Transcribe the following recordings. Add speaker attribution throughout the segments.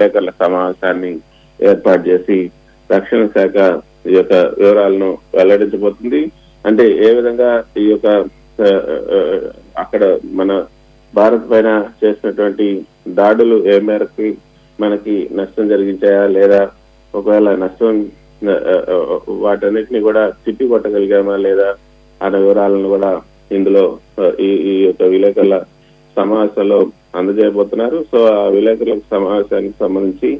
Speaker 1: విలేకరుల సమావేశాన్ని ఏర్పాటు చేసి రక్షణ శాఖ ఈ యొక్క వివరాలను వెల్లడించబోతుంది. అంటే ఏ విధంగా ఈ యొక్క అక్కడ మన భారత్ పైన చేసినటువంటి దాడులు ఏ మేరకు మనకి నష్టం జరిగించాయా, లేదా ఒకవేళ నష్టం వాటన్నిటిని కూడా తిప్పి కొట్టగలిగామా లేదా అనే వివరాలను కూడా ఇందులో ఈ యొక్క విలేకరుల సమావేశంలో అందజేయబోతున్నారు. సో ఆ విలేకరుల సమావేశానికి సంబంధించి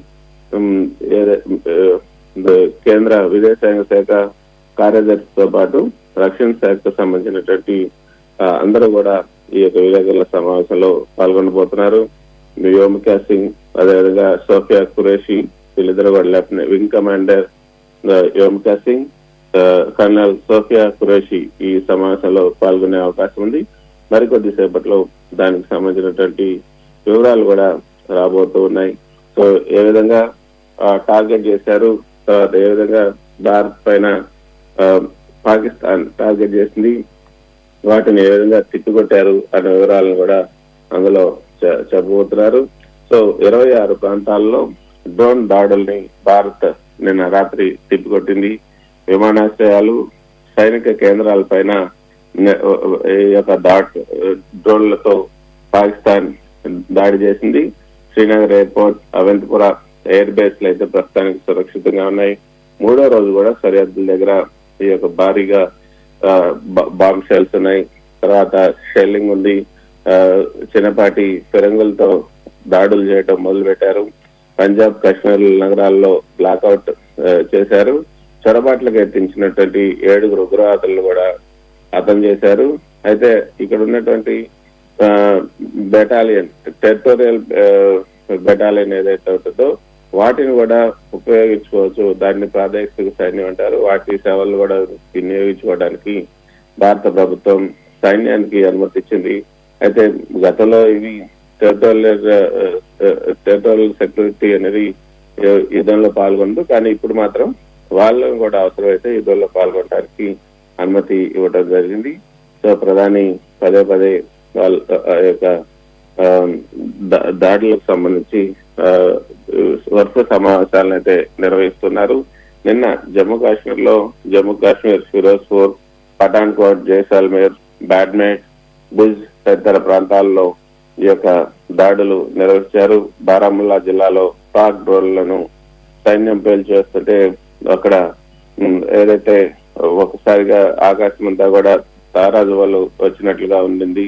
Speaker 1: కేంద్ర విదేశాంగ శాఖ కార్యదర్శితో పాటు రక్షణ శాఖకు సంబంధించినటువంటి అందరూ కూడా ఈ యొక్క విలేకరుల సమావేశంలో పాల్గొనబోతున్నారు. వ్యోమికా సింగ్, అదేవిధంగా సోఫియా ఖురేషి, వీళ్ళిద్దరు కూడా lieutenant wing commander Vyomika Singh, colonel Sofiya Qureshi ఈ సమావేశంలో పాల్గొనే అవకాశం ఉంది. మరికొద్ది సేపట్లో దానికి సంబంధించినటువంటి వివరాలు కూడా రాబోతూ ఉన్నాయి. సో ఏ విధంగా టార్గెట్ చేశారు, తర్వాత ఏ విధంగా భారత్ పైన పాకిస్తాన్ టార్గెట్ చేసింది, వాటిని ఏ విధంగా తిప్పికొట్టారు అనే వివరాలను కూడా అందులో చెప్పబోతున్నారు. సో 26 ప్రాంతాల్లో డ్రోన్ దాడుల్ని భారత్ నిన్న రాత్రి తిప్పికొట్టింది. విమానాశ్రయాలు, సైనిక కేంద్రాల పైన ఈ యొక్క డ్రోన్లతో పాకిస్తాన్ దాడి చేసింది. శ్రీనగర్ ఎయిర్పోర్ట్, అవంతిపుర ఎయిర్ బేస్లు అయితే ప్రస్తుతానికి సురక్షితంగా ఉన్నాయి. 3వ రోజు కూడా సరిహద్దుల దగ్గర ఈ యొక్క భారీగా బాంబ్ షెల్స్ ఉన్నాయి. తర్వాత షెల్లింగ్ ఉంది. చిన్నపాటి ఫిరంగులతో దాడులు చేయడం మొదలు పెట్టారు. పంజాబ్, కాశ్మీర్ నగరాల్లో బ్లాక్అవుట్ చేశారు. చొరబాట్లకు ఎత్తించినటువంటి 7 ఉగ్రవాదులను కూడా హతం చేశారు. అయితే ఇక్కడ ఉన్నటువంటి బెటాలియన్, టెరిటోరియల్ బెటాలియన్ ఏదైతే ఉంటుందో వాటిని కూడా ఉపయోగించుకోవచ్చు. దాన్ని ప్రాదేశిక సైన్యం అంటారు. వాటి సేవలు కూడా వినియోగించుకోవడానికి భారత ప్రభుత్వం సైన్యానికి అనుమతి ఇచ్చింది. అయితే గతంలో ఇవి టెరిటోరియల్ సెక్యూరిటీ అనేది యుద్ధంలో పాల్గొందు, కానీ ఇప్పుడు మాత్రం వాళ్ళని కూడా అవసరమైతే యుద్ధంలో పాల్గొనడానికి అనుమతి ఇవ్వడం జరిగింది. సో ప్రధాని పదే వాళ్ళ యొక్క దాడులకు సంబంధించి వరుస సమావేశాలను అయితే నిర్వహిస్తున్నారు. నిన్న జమ్మూ కాశ్మీర్ ఫిరోజ్పూర్, పఠాన్కోట్, జైసాల్మేర్, బాడ్మేట్, భుజ్ తదితర ప్రాంతాల్లో ఈ యొక్క దాడులు నిర్వహించారు. బారాముల్లా జిల్లాలో పాక్ డ్రోన్లను సైన్యం పేల్చేస్తుంటే అక్కడ ఏదైతే ఒకసారిగా ఆకాశం అంతా కూడా తారాజువాలు వచ్చినట్లుగా ఉండింది.